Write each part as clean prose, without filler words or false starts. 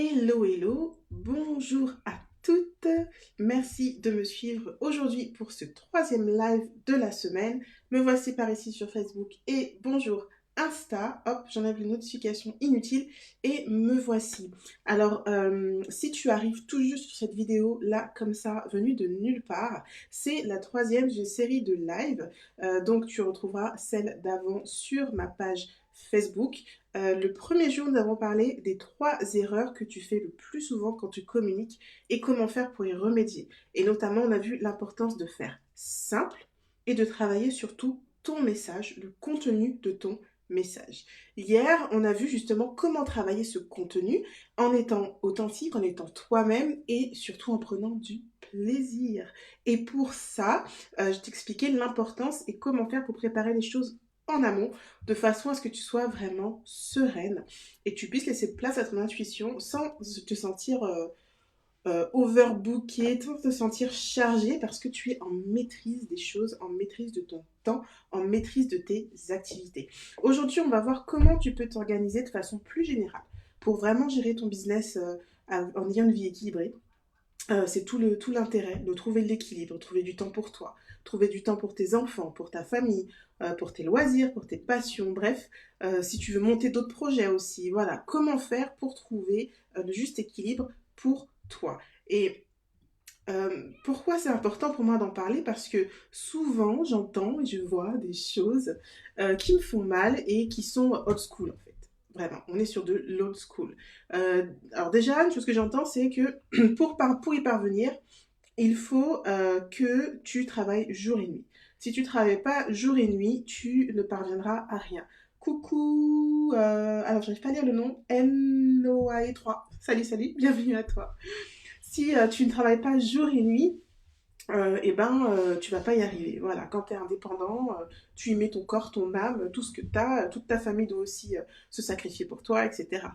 Hello, hello, bonjour à toutes. Merci de me suivre aujourd'hui pour ce troisième live de la semaine. Me voici par ici sur Facebook et bonjour Insta. Hop, j'en avais une notification inutile et me voici. Alors, si tu arrives tout juste sur cette vidéo là, comme ça, venue de nulle part, c'est la troisième d'une série de lives. Donc, tu retrouveras celle d'avant sur ma page Facebook. Le premier jour, nous avons parlé des 3 erreurs que tu fais le plus souvent quand tu communiques et comment faire pour y remédier. Et notamment, on a vu l'importance de faire simple et de travailler surtout ton message, le contenu de ton message. Hier, on a vu justement comment travailler ce contenu en étant authentique, en étant toi-même et surtout en prenant du plaisir. Et pour ça, je t'expliquais l'importance et comment faire pour préparer les choses en amont de façon à ce que tu sois vraiment sereine et tu puisses laisser place à ton intuition sans te sentir overbooké, sans te sentir chargé parce que tu es en maîtrise des choses, en maîtrise de ton temps, en maîtrise de tes activités. Aujourd'hui, on va voir comment tu peux t'organiser de façon plus générale pour vraiment gérer ton business en ayant une vie équilibrée. C'est tout l'intérêt de trouver de l'équilibre, trouver du temps pour toi, trouver du temps pour tes enfants, pour ta famille, pour tes loisirs, pour tes passions, bref, si tu veux monter d'autres projets aussi, voilà, comment faire pour trouver le juste équilibre pour toi. Et pourquoi c'est important pour moi d'en parler? Parce que souvent j'entends et je vois des choses qui me font mal et qui sont old school en fait. Vraiment, on est sur de l'old school. Alors déjà, une chose que j'entends, c'est que pour y parvenir, il faut que tu travailles jour et nuit. Si tu ne travailles pas jour et nuit, tu ne parviendras à rien. Coucou, alors j'arrive pas à lire le nom, NOAE3. Salut, salut, bienvenue à toi. Si tu ne travailles pas jour et nuit, tu vas pas y arriver. Voilà, quand tu es indépendant, tu y mets ton corps, ton âme, tout ce que tu as, toute ta famille doit aussi se sacrifier pour toi, etc.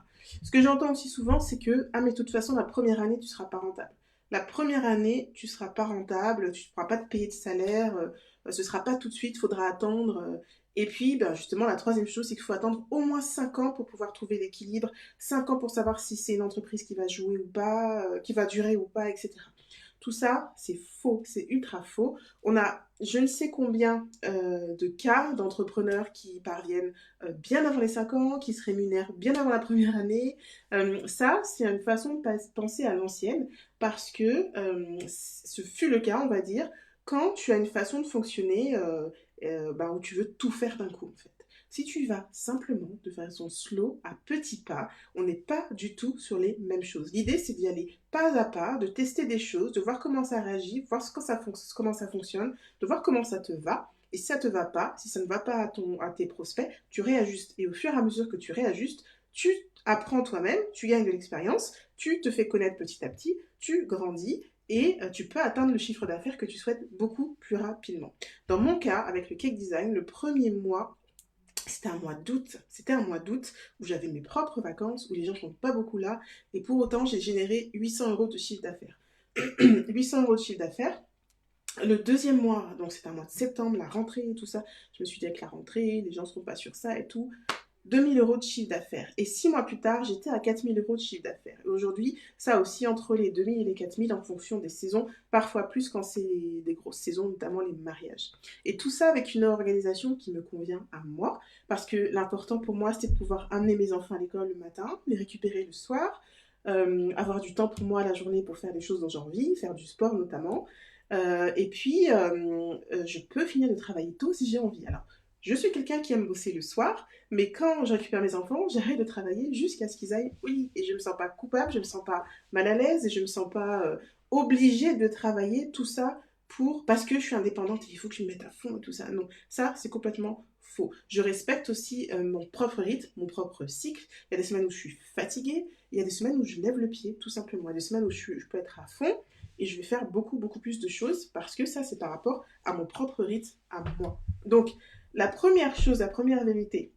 Ce que j'entends aussi souvent, c'est que, ah mais de toute façon, la première année, tu seras pas rentable. La première année, tu seras pas rentable, tu ne pourras pas te payer de salaire, ce sera pas tout de suite, il faudra attendre. Et puis, ben, justement, la troisième chose, c'est qu'il faut attendre au moins 5 ans pour pouvoir trouver l'équilibre, 5 ans pour savoir si c'est une entreprise qui va jouer ou pas, qui va durer ou pas, etc. Tout ça, c'est faux, c'est ultra faux. On a je ne sais combien de cas d'entrepreneurs qui parviennent bien avant les 5 ans, qui se rémunèrent bien avant la première année. Ça, c'est une façon de penser à l'ancienne parce que ce fut le cas, on va dire, quand tu as une façon de fonctionner où tu veux tout faire d'un coup, en fait. Si tu vas simplement de façon slow, à petits pas, on n'est pas du tout sur les mêmes choses. L'idée, c'est d'y aller pas à pas, de tester des choses, de voir comment ça réagit, voir comment ça fonctionne, de voir comment ça te va. Et si ça te va pas, si ça ne va pas à tes prospects, tu réajustes. Et au fur et à mesure que tu réajustes, tu apprends toi-même, tu gagnes de l'expérience, tu te fais connaître petit à petit, tu grandis et tu peux atteindre le chiffre d'affaires que tu souhaites beaucoup plus rapidement. Dans mon cas, avec le cake design, le premier mois, c'était un mois d'août. C'était un mois d'août où j'avais mes propres vacances, où les gens ne sont pas beaucoup là. Et pour autant, j'ai généré 800 euros de chiffre d'affaires. 800 euros de chiffre d'affaires. Le deuxième mois, donc c'était un mois de septembre, la rentrée et tout ça. Je me suis dit avec la rentrée, les gens ne seront pas sur ça et tout. 2000 euros de chiffre d'affaires. Et 6 mois plus tard, j'étais à 4000 euros de chiffre d'affaires. Et aujourd'hui, ça aussi entre les 2000 et les 4000 en fonction des saisons, parfois plus quand c'est des grosses saisons, notamment les mariages. Et tout ça avec une organisation qui me convient à moi, parce que l'important pour moi, c'était de pouvoir amener mes enfants à l'école le matin, les récupérer le soir, avoir du temps pour moi la journée pour faire des choses dont j'ai envie, faire du sport notamment. Je peux finir de travailler tôt si j'ai envie. Alors, je suis quelqu'un qui aime bosser le soir, mais quand je récupère mes enfants, j'arrête de travailler jusqu'à ce qu'ils aillent au lit. Et je ne me sens pas coupable, je ne me sens pas mal à l'aise, et je ne me sens pas obligée de travailler tout ça parce que je suis indépendante et il faut que je me mette à fond et tout ça. Non, ça, c'est complètement faux. Je respecte aussi mon propre rythme, mon propre cycle. Il y a des semaines où je suis fatiguée, il y a des semaines où je lève le pied, tout simplement. Il y a des semaines où je peux être à fond et je vais faire beaucoup, beaucoup plus de choses parce que ça, c'est par rapport à mon propre rythme, à moi. Donc, la première chose, la première vérité,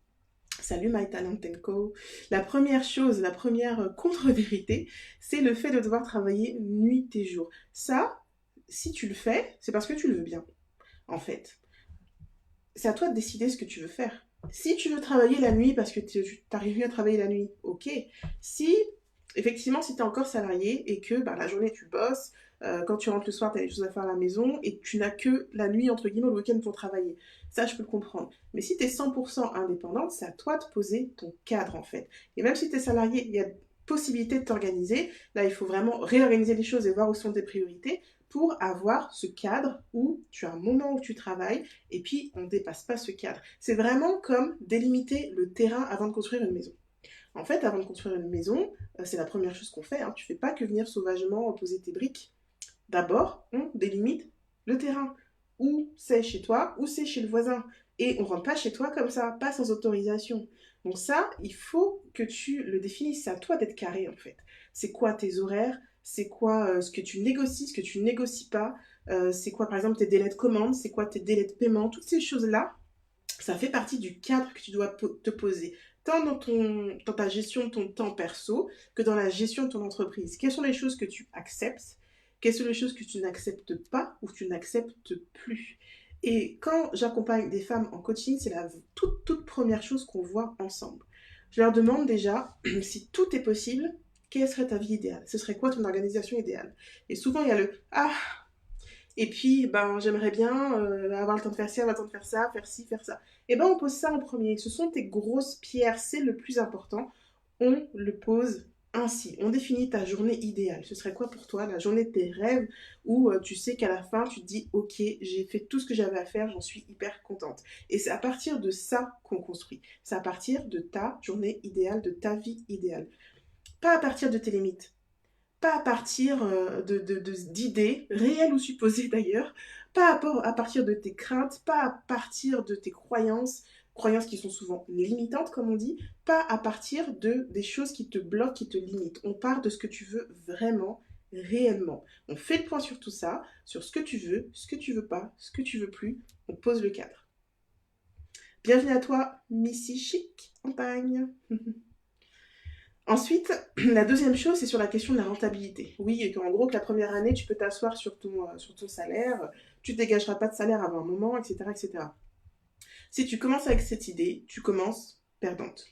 salut My Talent Co. La première chose, la première contre-vérité, c'est le fait de devoir travailler nuit et jour. Ça, si tu le fais, c'est parce que tu le veux bien, en fait. C'est à toi de décider ce que tu veux faire. Si tu veux travailler la nuit parce que tu n'arrives mieux à travailler la nuit, ok. Si Effectivement, si tu es encore salarié et que bah, la journée tu bosses, quand tu rentres le soir, tu as des choses à faire à la maison et tu n'as que la nuit, entre guillemets, ou le week-end pour travailler. Ça, je peux le comprendre. Mais si tu es 100% indépendante, c'est à toi de poser ton cadre en fait. Et même si tu es salarié, il y a possibilité de t'organiser. Là, il faut vraiment réorganiser les choses et voir où sont tes priorités pour avoir ce cadre où tu as un moment où tu travailles et puis on ne dépasse pas ce cadre. C'est vraiment comme délimiter le terrain avant de construire une maison. En fait, avant de construire une maison, c'est la première chose qu'on fait. Hein. Tu ne fais pas que venir sauvagement poser tes briques. D'abord, on délimite le terrain. Où c'est chez toi, où c'est chez le voisin. Et on ne rentre pas chez toi comme ça, pas sans autorisation. Donc ça, il faut que tu le définisses. C'est à toi d'être carré en fait. C'est quoi tes horaires? C'est quoi ce que tu négocies, ce que tu négocies pas? C'est quoi par exemple tes délais de commande? C'est quoi tes délais de paiement? Toutes ces choses-là, ça fait partie du cadre que tu dois te poser, tant dans ta gestion de ton temps perso que dans la gestion de ton entreprise. Quelles sont les choses que tu acceptes? Quelles sont les choses que tu n'acceptes pas ou que tu n'acceptes plus? Et quand j'accompagne des femmes en coaching, c'est la toute première chose qu'on voit ensemble. Je leur demande déjà si tout est possible, quelle serait ta vie idéale? Ce serait quoi ton organisation idéale? Et souvent, il y a le ah, et puis, ben, j'aimerais bien avoir le temps de faire ci, avoir le temps de faire ça, faire ci, faire ça. Et ben, on pose ça en premier. Ce sont tes grosses pierres, c'est le plus important. On le pose ainsi. On définit ta journée idéale. Ce serait quoi pour toi, la journée de tes rêves, où tu sais qu'à la fin, tu te dis, ok, j'ai fait tout ce que j'avais à faire, j'en suis hyper contente. Et c'est à partir de ça qu'on construit. C'est à partir de ta journée idéale, de ta vie idéale. Pas à partir de tes limites, pas à partir d'idées, réelles ou supposées d'ailleurs, pas à partir de tes craintes, pas à partir de tes croyances, croyances qui sont souvent limitantes comme on dit, pas à partir des choses qui te bloquent, qui te limitent. On part de ce que tu veux vraiment, réellement. On fait le point sur tout ça, sur ce que tu veux pas, ce que tu veux plus, on pose le cadre. Bienvenue à toi, Missy Chic en Pagne. Ensuite, la deuxième chose, c'est sur la question de la rentabilité. Oui, et qu'en gros, que la première année, tu peux t'asseoir sur ton salaire, tu ne dégageras pas de salaire avant un moment, etc., etc. Si tu commences avec cette idée, tu commences perdante,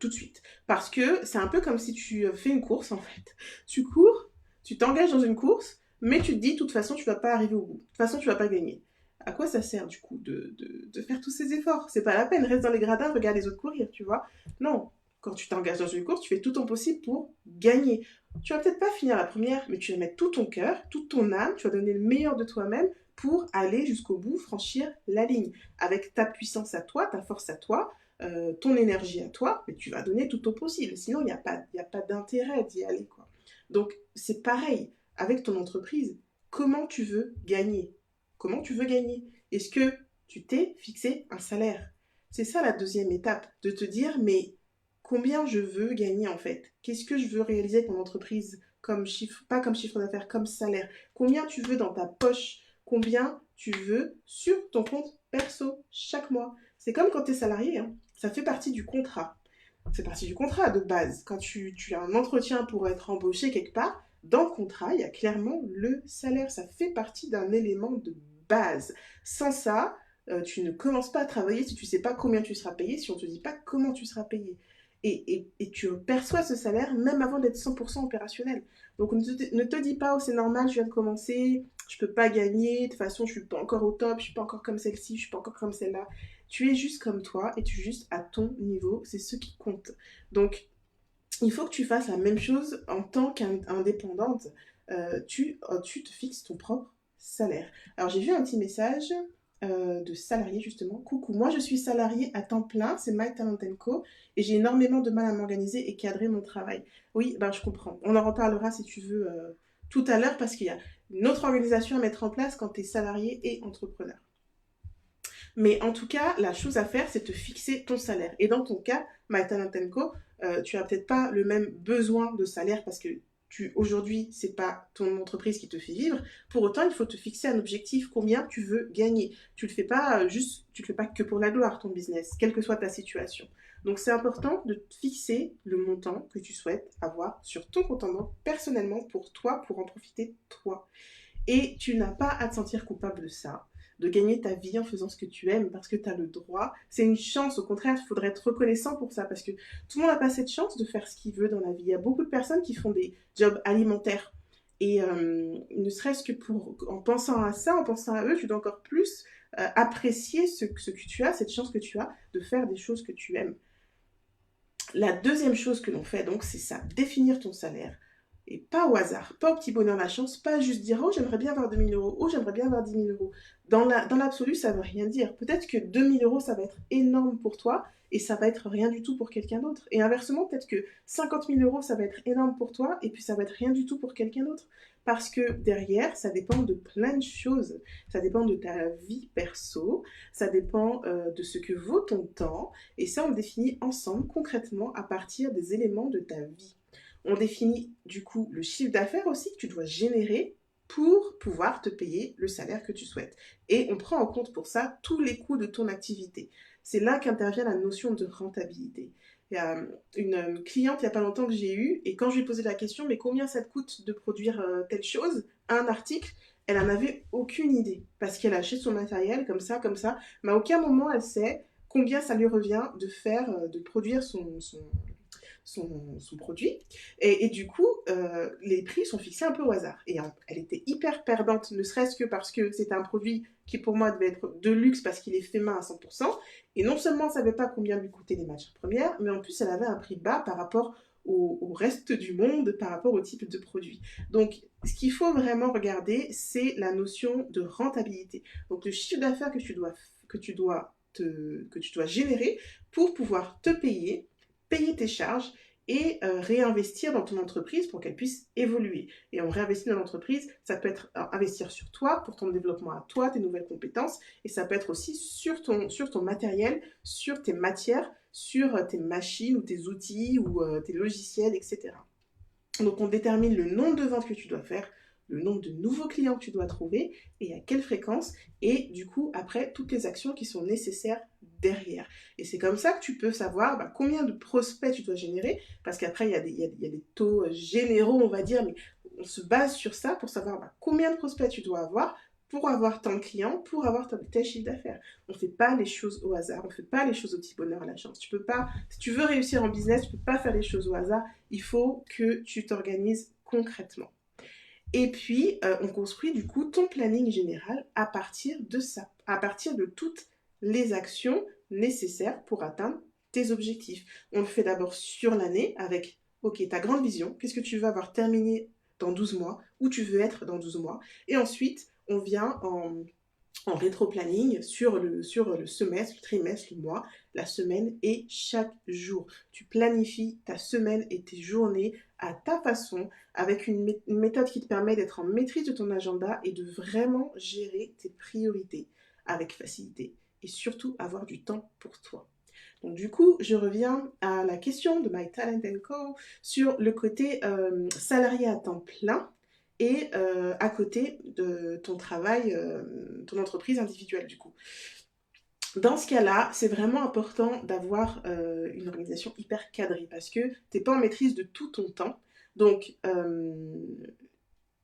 tout de suite. Parce que c'est un peu comme si tu fais une course, en fait. Tu cours, tu t'engages dans une course, mais tu te dis, de toute façon, tu ne vas pas arriver au bout. De toute façon, tu ne vas pas gagner. À quoi ça sert, du coup, de faire tous ces efforts? C'est pas la peine, reste dans les gradins, regarde les autres courir, tu vois. Non, quand tu t'engages dans une course, tu fais tout ton possible pour gagner. Tu vas peut-être pas finir la première, mais tu vas mettre tout ton cœur, toute ton âme, tu vas donner le meilleur de toi-même pour aller jusqu'au bout, franchir la ligne. Avec ta puissance à toi, ta force à toi, ton énergie à toi, mais tu vas donner tout ton possible. Sinon, il y a pas d'intérêt d'y aller, quoi. Donc, c'est pareil avec ton entreprise. Comment tu veux gagner? Comment tu veux gagner? Est-ce que tu t'es fixé un salaire? C'est ça la deuxième étape, de te dire, mais combien je veux gagner en fait? Qu'est-ce que je veux réaliser avec mon entreprise comme chiffre, pas comme chiffre d'affaires, comme salaire? Combien tu veux dans ta poche? Combien tu veux sur ton compte perso chaque mois? C'est comme quand tu es salarié, hein. Ça fait partie du contrat. C'est partie du contrat de base. Quand tu as un entretien pour être embauché quelque part, dans le contrat, il y a clairement le salaire. Ça fait partie d'un élément de base. Sans ça, tu ne commences pas à travailler si tu ne sais pas combien tu seras payé, si on ne te dit pas comment tu seras payé. Et tu perçois ce salaire même avant d'être 100% opérationnel. Donc ne te dis pas, oh c'est normal, je viens de commencer, je peux pas gagner, de toute façon je suis pas encore au top, je suis pas encore comme celle-ci, je suis pas encore comme celle-là. Tu es juste comme toi et tu es juste à ton niveau, c'est ce qui compte. Donc il faut que tu fasses la même chose en tant qu'indépendante. Tu te fixes ton propre salaire. Alors j'ai vu un petit message de salarié justement. Coucou, moi je suis salariée à temps plein, c'est My Talent Co. Et j'ai énormément de mal à m'organiser et cadrer mon travail. Oui, ben je comprends. On en reparlera si tu veux tout à l'heure parce qu'il y a une autre organisation à mettre en place quand tu es salarié et entrepreneur. Mais en tout cas, la chose à faire, c'est te fixer ton salaire. Et dans ton cas, My Talent Co, tu n'as peut-être pas le même besoin de salaire parce que aujourd'hui, c'est pas ton entreprise qui te fait vivre. Pour autant, il faut te fixer un objectif, combien tu veux gagner. Tu le fais pas tu le fais pas que pour la gloire, ton business, quelle que soit ta situation. Donc, c'est important de te fixer le montant que tu souhaites avoir sur ton compte en banque personnellement pour toi, pour en profiter toi. Et tu n'as pas à te sentir coupable de ça. de gagner ta vie en faisant ce que tu aimes parce que tu as le droit. C'est une chance, au contraire, il faudrait être reconnaissant pour ça parce que tout le monde n'a pas cette chance de faire ce qu'il veut dans la vie. Il y a beaucoup de personnes qui font des jobs alimentaires. Et ne serait-ce que en pensant à ça, en pensant à eux, tu dois encore plus apprécier ce que tu as, cette chance que tu as de faire des choses que tu aimes. La deuxième chose que l'on fait donc, c'est ça, définir ton salaire. Et pas au hasard, pas au petit bonheur la chance, pas juste dire oh j'aimerais bien avoir 2 000 euros, oh j'aimerais bien avoir 10 000 euros. Dans l'absolu, ça veut rien dire. Peut-être que 2 000 euros, ça va être énorme pour toi et ça va être rien du tout pour quelqu'un d'autre. Et inversement, peut-être que 50 000 euros, ça va être énorme pour toi et puis ça va être rien du tout pour quelqu'un d'autre. Parce que derrière, ça dépend de plein de choses. Ça dépend de ta vie perso, ça dépend de ce que vaut ton temps. Et ça, on le définit ensemble, concrètement, à partir des éléments de ta vie. On définit du coup le chiffre d'affaires aussi que tu dois générer pour pouvoir te payer le salaire que tu souhaites. Et on prend en compte pour ça tous les coûts de ton activité. C'est là qu'intervient la notion de rentabilité. Il y a une cliente il n'y a pas longtemps que j'ai eue, et quand je lui ai posé la question, mais combien ça te coûte de produire telle chose, un article, elle n'en avait aucune idée, parce qu'elle achète son matériel comme ça, mais à aucun moment elle sait combien ça lui revient de produire son produit. Et du coup, les prix sont fixés un peu au hasard. Et elle était hyper perdante, ne serait-ce que parce que c'était un produit qui pour moi devait être de luxe parce qu'il est fait main à 100%. Et non seulement elle ne savait pas combien lui coûtaient les matières premières, mais en plus elle avait un prix bas par rapport au reste du monde, par rapport au type de produit. Donc, ce qu'il faut vraiment regarder, c'est la notion de rentabilité. Donc, le chiffre d'affaires que tu dois générer pour pouvoir te payer tes charges et réinvestir dans ton entreprise pour qu'elle puisse évoluer. Et on réinvestit dans l'entreprise, ça peut être investir sur toi, pour ton développement à toi, tes nouvelles compétences, et ça peut être aussi sur ton matériel, sur tes matières, sur tes machines ou tes outils ou tes logiciels, etc. Donc on détermine le nombre de ventes que tu dois faire, le nombre de nouveaux clients que tu dois trouver et à quelle fréquence, et du coup après toutes les actions qui sont nécessaires derrière. Et c'est comme ça que tu peux savoir combien de prospects tu dois générer, parce qu'après il y a des taux généraux on va dire, mais on se base sur ça pour savoir combien de prospects tu dois avoir pour avoir tant de clients, pour avoir tel chiffre d'affaires. On ne fait pas les choses au hasard, on ne fait pas les choses au petit bonheur à la chance. Tu peux pas, si tu veux réussir en business, tu ne peux pas faire les choses au hasard, il faut que tu t'organises concrètement. Et puis, on construit du coup ton planning général à partir de ça, à partir de toutes les actions nécessaires pour atteindre tes objectifs. On le fait d'abord sur l'année avec, ok, ta grande vision, qu'est-ce que tu veux avoir terminé dans 12 mois, où tu veux être dans 12 mois. Et ensuite, on vient en rétro-planning sur le semestre, le trimestre, le mois, la semaine et chaque jour. Tu planifies ta semaine et tes journées à ta façon, avec une méthode qui te permet d'être en maîtrise de ton agenda et de vraiment gérer tes priorités avec facilité et surtout avoir du temps pour toi. Donc du coup, je reviens à la question de My Talent Co sur le côté salarié à temps plein et à côté de ton travail, ton entreprise individuelle du coup. Dans ce cas-là, c'est vraiment important d'avoir une organisation hyper cadrée parce que tu n'es pas en maîtrise de tout ton temps. Donc,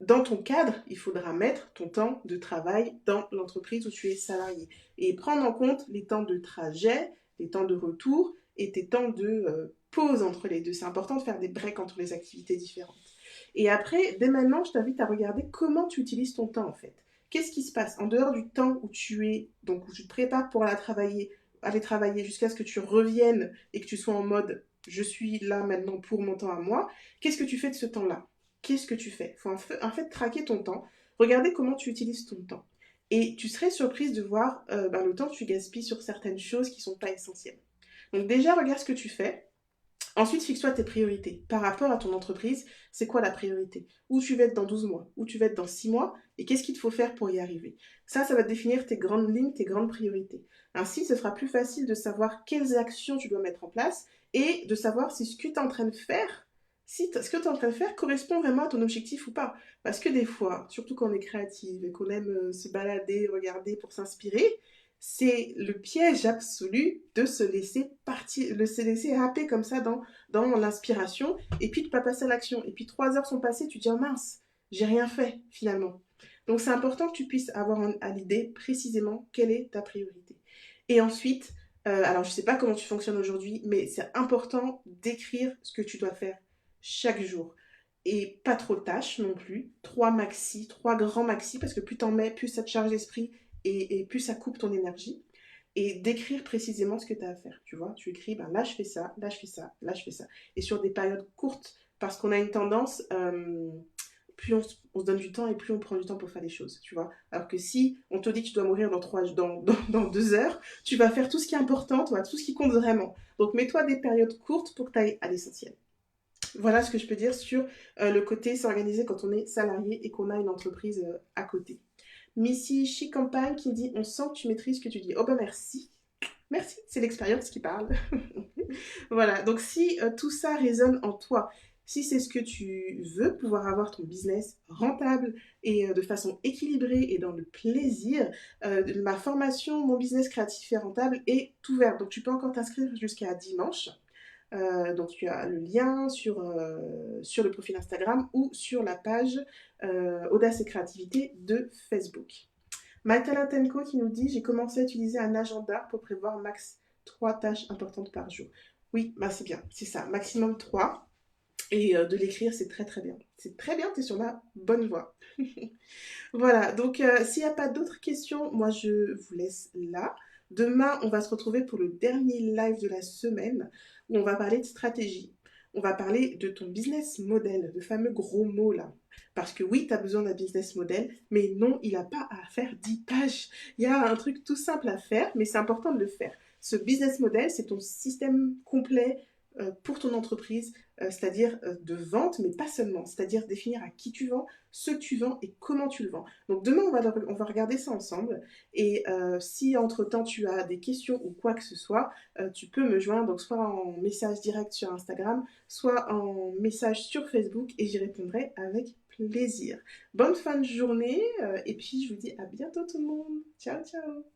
dans ton cadre, il faudra mettre ton temps de travail dans l'entreprise où tu es salarié et prendre en compte les temps de trajet, les temps de retour et tes temps de pause entre les deux. C'est important de faire des breaks entre les activités différentes. Et après, dès maintenant, je t'invite à regarder comment tu utilises ton temps en fait. Qu'est-ce qui se passe en dehors du temps où tu es, donc où tu te prépares pour aller travailler jusqu'à ce que tu reviennes et que tu sois en mode je suis là maintenant pour mon temps à moi. Qu'est-ce que tu fais de ce temps-là? Qu'est-ce que tu fais? Il faut en fait traquer ton temps, regarder comment tu utilises ton temps. Et tu serais surprise de voir le temps que tu gaspilles sur certaines choses qui ne sont pas essentielles. Donc déjà, regarde ce que tu fais. Ensuite, fixe-toi tes priorités. Par rapport à ton entreprise, c'est quoi la priorité? Où tu vas être dans 12 mois? Où tu vas être dans 6 mois? Et qu'est-ce qu'il te faut faire pour y arriver? Ça va définir tes grandes lignes, tes grandes priorités. Ainsi, ce sera plus facile de savoir quelles actions tu dois mettre en place et de savoir si ce que tu es en train de faire, si ce que tu es en train de faire correspond vraiment à ton objectif ou pas. Parce que des fois, surtout quand on est créative et qu'on aime se balader, regarder pour s'inspirer, c'est le piège absolu de se laisser partir, de se laisser happer comme ça dans l'inspiration et puis de ne pas passer à l'action. Et puis 3 heures sont passées, tu te dis oh mince, j'ai rien fait finalement. Donc c'est important que tu puisses avoir à l'idée précisément quelle est ta priorité. Et ensuite, alors je ne sais pas comment tu fonctionnes aujourd'hui, mais c'est important d'écrire ce que tu dois faire chaque jour. Et pas trop de tâches non plus. Trois maxi, trois grands maxi, parce que plus t'en mets, plus ça te charge l'esprit et plus ça coupe ton énergie. Et d'écrire précisément ce que tu as à faire. Tu vois, tu écris, ben là je fais ça, là je fais ça, là je fais ça. Et sur des périodes courtes, parce qu'on a une tendance, plus on se donne du temps et plus on prend du temps pour faire les choses, tu vois. Alors que si on te dit que tu dois mourir dans 2 heures, tu vas faire tout ce qui est important, toi, tout ce qui compte vraiment. Donc mets-toi des périodes courtes pour que tu ailles à l'essentiel. Voilà ce que je peux dire sur le côté s'organiser quand on est salarié et qu'on a une entreprise à côté. Missy Chicampagne qui dit on sent que tu maîtrises ce que tu dis. Oh ben merci. Merci, c'est l'expérience qui parle. Voilà, donc si tout ça résonne en toi, si c'est ce que tu veux, pouvoir avoir ton business rentable et de façon équilibrée et dans le plaisir, ma formation, mon business créatif et rentable est ouverte. Donc tu peux encore t'inscrire jusqu'à dimanche. Donc tu as le lien sur le profil Instagram ou sur la page Audace et Créativité de Facebook. Maïtala Tenko qui nous dit j'ai commencé à utiliser un agenda pour prévoir max 3 tâches importantes par jour. Oui, bah c'est bien, c'est ça, maximum 3. Et de l'écrire, c'est très très bien. C'est très bien, tu es sur la bonne voie. Voilà, donc s'il n'y a pas d'autres questions, moi je vous laisse là. Demain, on va se retrouver pour le dernier live de la semaine où on va parler de stratégie. On va parler de ton business model, le fameux gros mot là. Parce que oui, tu as besoin d'un business model, mais non, il n'a pas à faire 10 pages. Il y a un truc tout simple à faire, mais c'est important de le faire. Ce business model, c'est ton système complet pour ton entreprise, c'est-à-dire de vente, mais pas seulement, c'est-à-dire définir à qui tu vends, ce que tu vends et comment tu le vends. Donc demain, on va regarder ça ensemble. Et si entre-temps tu as des questions ou quoi que ce soit, tu peux me joindre, donc soit en message direct sur Instagram, soit en message sur Facebook et j'y répondrai avec plaisir. Bonne fin de journée et puis je vous dis à bientôt tout le monde. Ciao, ciao.